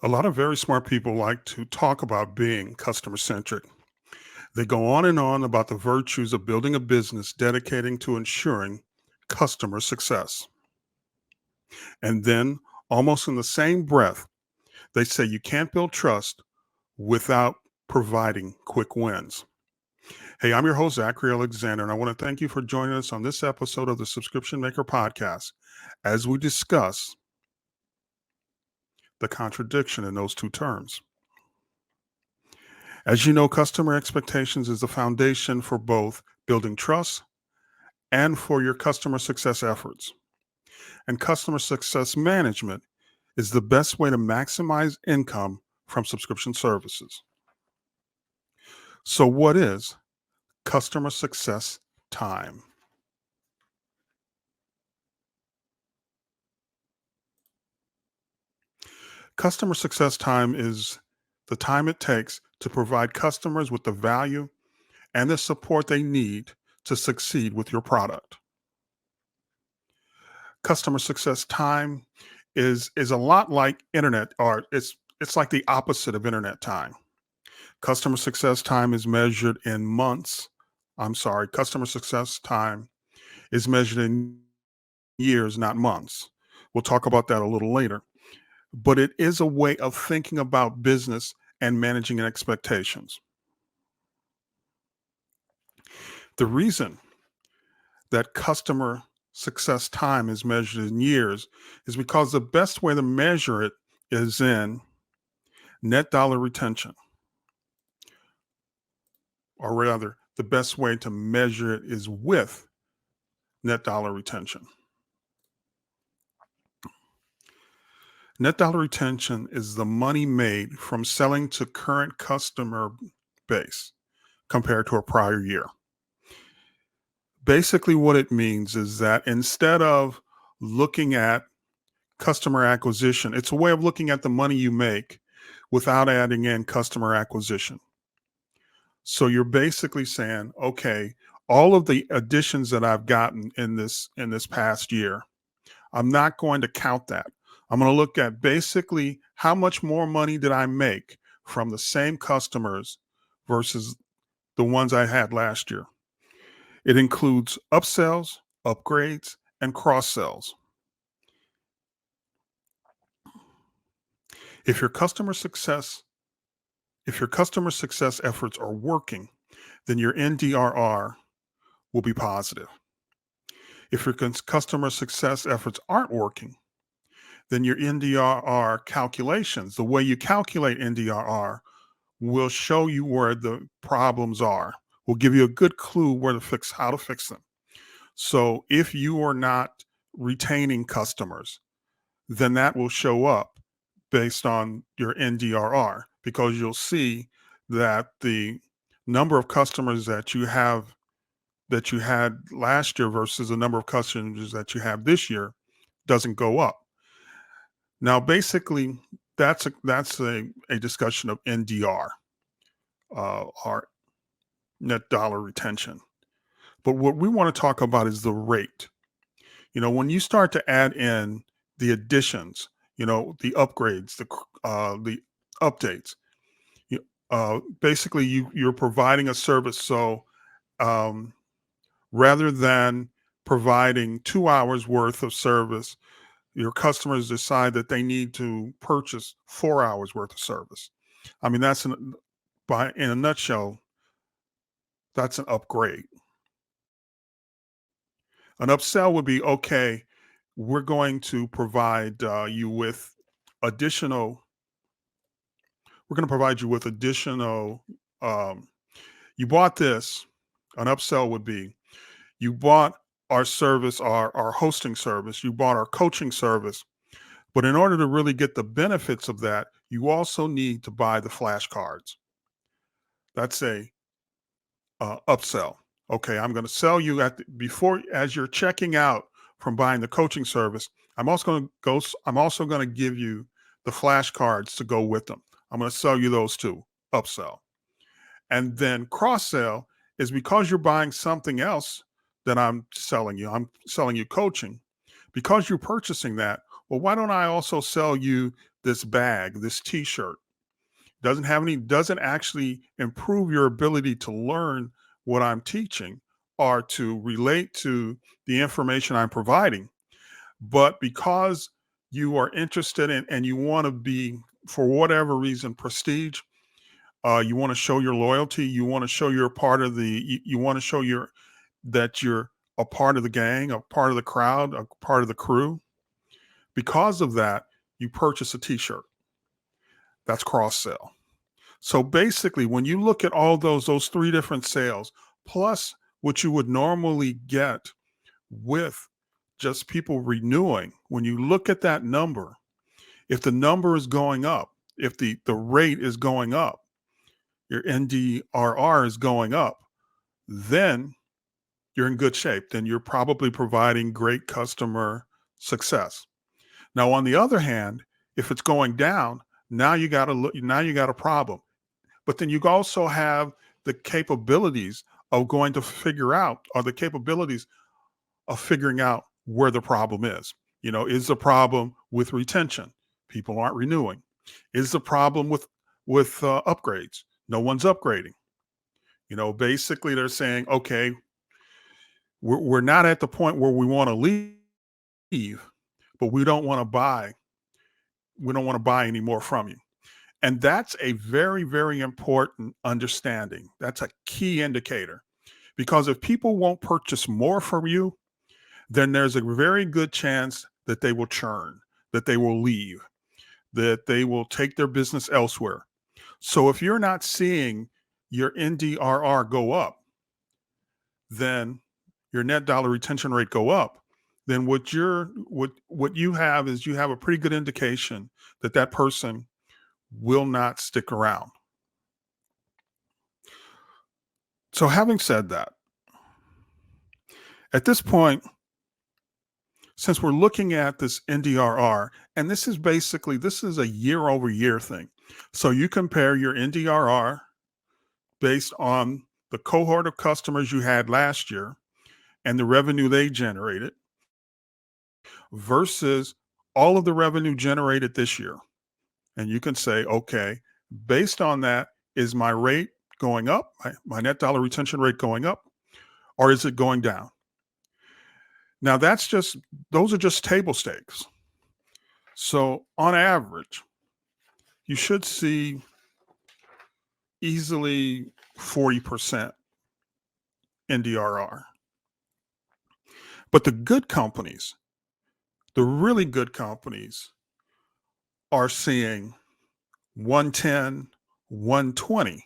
A lot of very smart people like to talk about being customer centric. They go on and on about the virtues of building a business dedicating to ensuring customer success. And then, almost in the same breath, they say you can't build trust without providing quick wins. Hey, I'm your host, Zachary Alexander, and I want to thank you for joining us on this episode of the Subscription Maker Podcast as we discuss the contradiction in those two terms. As you know, customer expectations is the foundation for both building trust and for your customer success efforts. And customer success management is the best way to maximize income from subscription services. So, what is customer success time? Customer success time is the time it takes to provide customers with the value and the support they need to succeed with your product. Customer success time is a lot like internet, or it's like the opposite of internet time. Customer success time is measured in months. I'm sorry, customer success time is measured in years, not months. We'll talk about that a little later. But it is a way of thinking about business and managing expectations. The reason that customer success time is measured in years is because the best way to measure it is in net dollar retention, or rather, the best way to measure it is with net dollar retention. Net dollar retention is the money made from selling to current customer base compared to a prior year. Basically, what it means is that instead of looking at customer acquisition, it's a way of looking at the money you make without adding in customer acquisition. So you're basically saying, okay, all of the additions that I've gotten in this past year, I'm not going to count that. I'm going to look at basically how much more money did I make from the same customers versus the ones I had last year. It includes upsells, upgrades, and cross sells. If your customer success if your customer success efforts are working, then your NDRR will be positive. If your customer success efforts aren't working, then your NDRR calculations, the way you calculate NDRR, will show you where the problems are. Will give you a good clue how to fix them. So if you are not retaining customers, then that will show up based on your NDRR, because you'll see that the number of customers that you had last year versus the number of customers that you have this year doesn't go up. Now, basically, that's a discussion of NDR, or net dollar retention. But what we want to talk about is the rate. When you start to add in the additions, the upgrades, the updates, basically you're providing a service. So um, rather than providing 2 hours worth of service, your customers decide that they need to purchase 4 hours worth of service. I mean, in a nutshell, that's an upgrade. An upsell would be, okay, we're going to provide you with additional, we're going to provide you with additional, um, you bought this. An upsell would be, you bought our service, our hosting service, you bought our coaching service. But in order to really get the benefits of that, you also need to buy the flashcards. That's a upsell. Okay, I'm going to sell you before, as you're checking out from buying the coaching service. I'm also going to give you the flashcards to go with them. I'm going to sell you those too. Upsell. And then cross sell is because you're buying something else that I'm selling you. I'm selling you coaching. Because you're purchasing that, Well, why don't I also sell you this bag, this t-shirt? Doesn't actually improve your ability to learn what I'm teaching or to relate to the information I'm providing. But because you are interested in and you want to be, for whatever reason, prestige, you want to show your loyalty, you want to show you're part of you want to show that you're a part of the gang, a part of the crowd, a part of the crew. Because of that, you purchase a t-shirt. That's cross sell. So basically, when you look at all those three different sales, plus what you would normally get with just people renewing, when you look at that number, if the number is going up, if the rate is going up, your NDRR is going up, then you're in good shape. Then you're probably providing great customer success. Now, on the other hand, if it's going down, now you got to look. Now you got a problem. But then you also have the capabilities of going to figure out, or the capabilities of figuring out where the problem is. Is the problem with retention? People aren't renewing. Is the problem with upgrades? No one's upgrading. Basically they're saying, okay, we're not at the point where we want to leave, but we don't want to buy. We don't want to buy any more from you. And that's a very, very important understanding. That's a key indicator because if people won't purchase more from you, then there's a very good chance that they will churn, that they will leave, that they will take their business elsewhere. So if you're not seeing your NDRR go up, then your net dollar retention rate go up, then what you have is you have a pretty good indication that that person will not stick around. So having said that, at this point, since we're looking at this NDRR, and this is a year over year thing. So you compare your NDRR based on the cohort of customers you had last year and the revenue they generated versus all of the revenue generated this year. And you can say, okay, based on that, is my rate going up, my net dollar retention rate going up, or is it going down? Now those are just table stakes. So on average, you should see easily 40% NDRR. But the good companies, the really good companies are seeing 110, 120.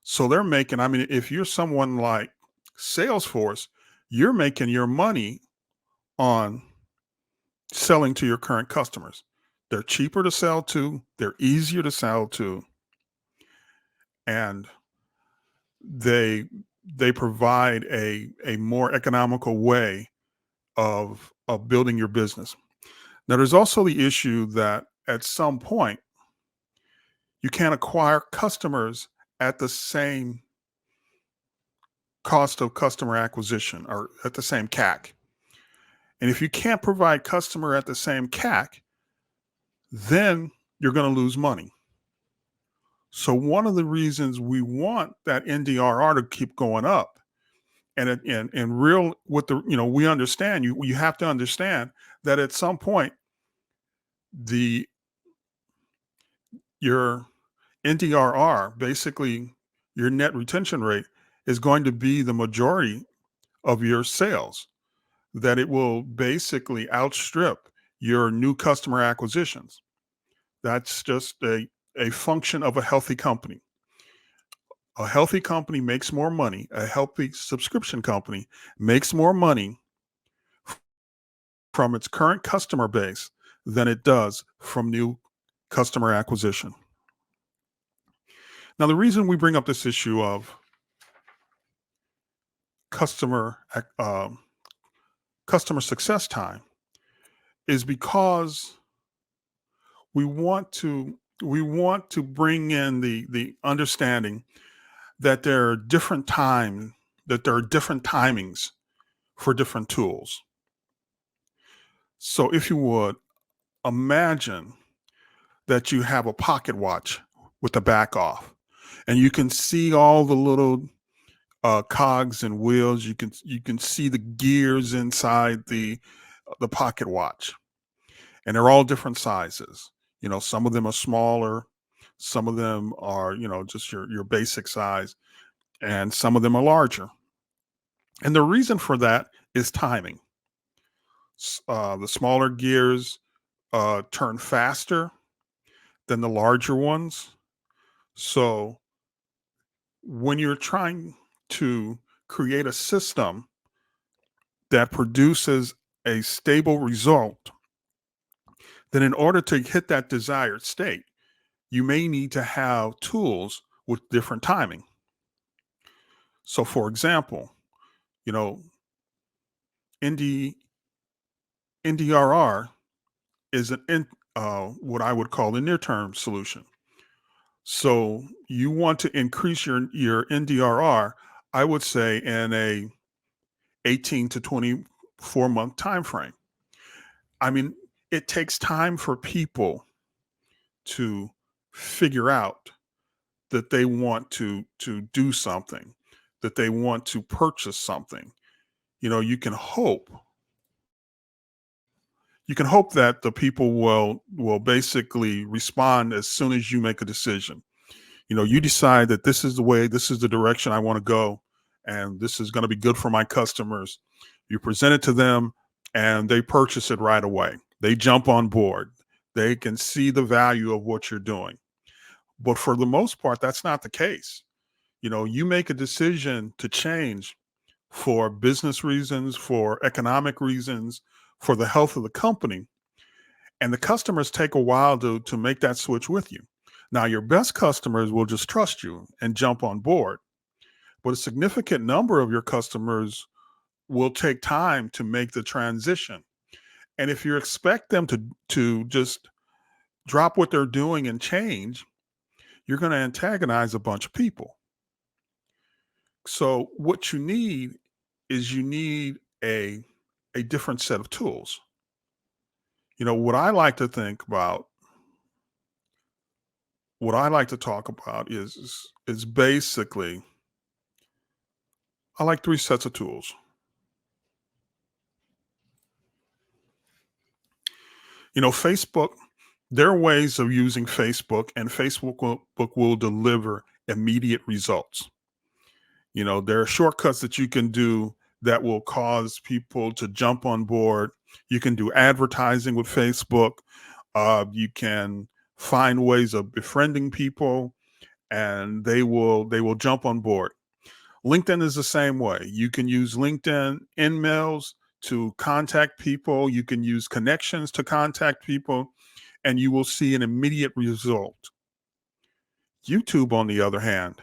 So they're making, I mean, if you're someone like Salesforce, you're making your money on selling to your current customers. They're cheaper to sell to, they're easier to sell to, and they they provide a more economical way of building your business. Now there's also the issue that at some point you can't acquire customers at the same cost of customer acquisition or at the same CAC. And if you can't provide customer at the same CAC, then you're going to lose money. So one of the reasons we want that NDRR to keep going up, and real with the we understand you have to understand that at some point the your NDRR, basically your net retention rate, is going to be the majority of your sales, that it will basically outstrip your new customer acquisitions. That's just a function of a healthy company. A healthy company makes more money. A healthy subscription company makes more money from its current customer base than it does from new customer acquisition. Now, the reason we bring up this issue of customer um, customer success time is because we want to bring in the understanding that there are different timings for different tools. So if you would, Imagine that you have a pocket watch with the back off, and you can see all the little cogs and wheels. You can see the gears inside the pocket watch, and they're all different sizes. Some of them are smaller, some of them are just your basic size, and some of them are larger. And the reason for that is timing. The smaller gears turn faster than the larger ones. So when you're trying to create a system that produces a stable result, then in order to hit that desired state, you may need to have tools with different timing. So, for example, you know, ND, NDRR is what I would call a near-term solution. So, you want to increase your NDRR, I would say in a 18 to 24-month time frame. I mean, it takes time for people to figure out that they want to do something, that they want to purchase something. You can hope that the people will basically respond as soon as you make a decision. You decide that this is the way, this is the direction I want to go, and this is going to be good for my customers. You present it to them, and they purchase it right away. They jump on board. They can see the value of what you're doing. But for the most part, that's not the case. You make a decision to change for business reasons, for economic reasons, for the health of the company, and the customers take a while to make that switch with you. Now, your best customers will just trust you and jump on board, but a significant number of your customers will take time to make the transition. And if you expect them to just drop what they're doing and change, you're going to antagonize a bunch of people. So what you need a different set of tools. What I like to think about, what I like to talk about is basically I like three sets of tools. Facebook, there are ways of using Facebook, and Facebook will deliver immediate results. There are shortcuts that you can do that will cause people to jump on board. You can do advertising with Facebook. You can find ways of befriending people, and they will jump on board. LinkedIn is the same way. You can use LinkedIn emails to contact people. You can use connections to contact people, and you will see an immediate result. YouTube, on the other hand,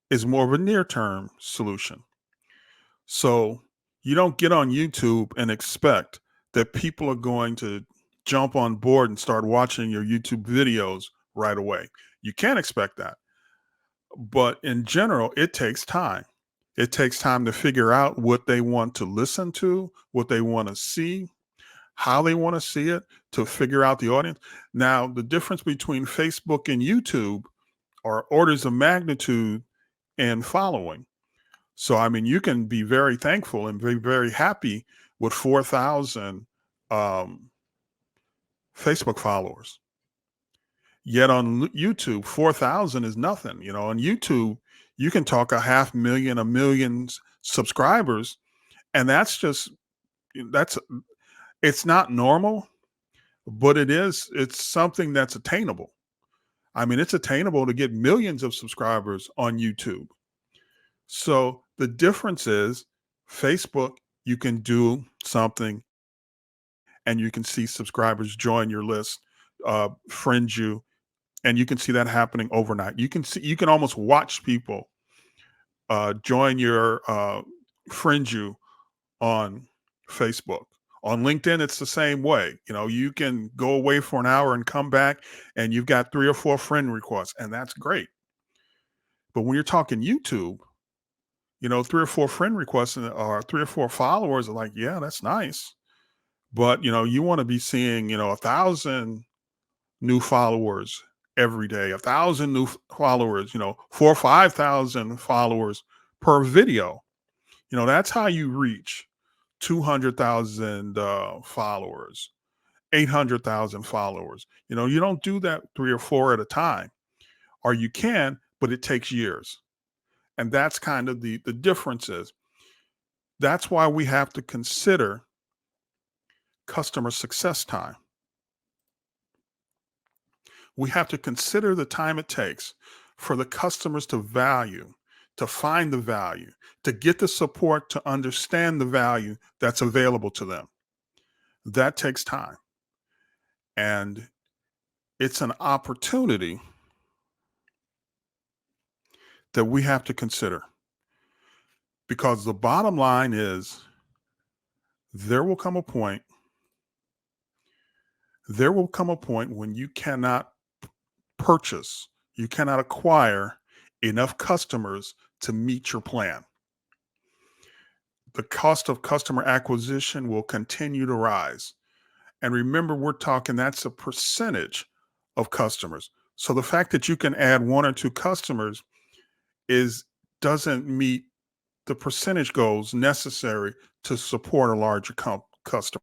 is more of a near term solution. So you don't get on YouTube and expect that people are going to jump on board and start watching your YouTube videos right away. You can't expect that. But in general, it takes time. It takes time to figure out what they want to listen to, what they want to see, how they want to see it, to figure out the audience. Now, the difference between Facebook and YouTube are orders of magnitude in following. So, I mean, you can be very thankful and be very happy with 4,000 um, Facebook followers. Yet on YouTube, 4,000 is nothing. On YouTube, you can talk a half million, a million subscribers, and that's it's not normal, but it's something that's attainable. I mean, it's attainable to get millions of subscribers on YouTube. So the difference is Facebook, you can do something and you can see subscribers join your list, friend you, and you can see that happening overnight. You can almost watch people join your friend you on Facebook. On LinkedIn, it's the same way. You can go away for an hour and come back, and you've got 3 or 4 friend requests, and that's great. But when you're talking YouTube, 3 or 4 friend requests or 3 or 4 followers are like, yeah, that's nice. But, you want to be seeing, 1,000 new followers every day, 1,000 new followers, 4 or 5,000 followers per video. That's how you reach 200,000 followers, 800,000 followers. You don't do that 3 or 4 at a time, or you can, but it takes years. And that's kind of the difference is. That's why we have to consider customer success time. We have to consider the time it takes for the customers to find the value, to get the support, to understand the value that's available to them. That takes time. And it's an opportunity that we have to consider, because the bottom line is there will come a point, when you cannot you cannot acquire enough customers to meet your plan. The cost of customer acquisition will continue to rise. And remember, we're talking that's a percentage of customers. So the fact that you can add 1 or 2 customers is doesn't meet the percentage goals necessary to support a larger customer.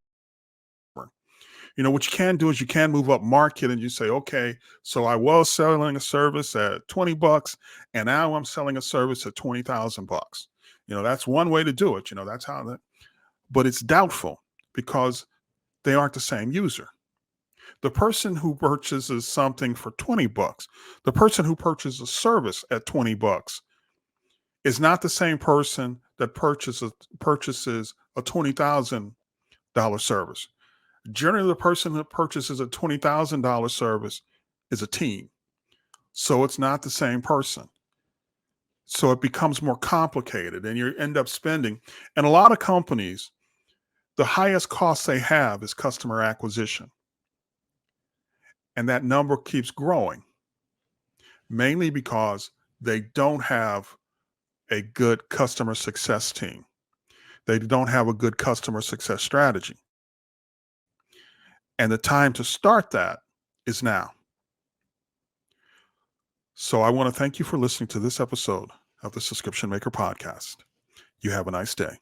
What you can do is you can move up market and you say, okay, so I was selling a service at $20 and now I'm selling a service at $20,000. That's one way to do it. That's how that, but it's doubtful because they aren't the same user. The person who purchases something for $20, the person who purchases a service at $20 is not the same person that purchases a $20,000 service. Generally, the person that purchases a $20,000 service is a teen. So it's not the same person. So it becomes more complicated and you end up spending. And a lot of companies, the highest cost they have is customer acquisition. And that number keeps growing, mainly because they don't have a good customer success team. They don't have a good customer success strategy. And the time to start that is now. So I want to thank you for listening to this episode of the Subscription Maker Podcast. You have a nice day.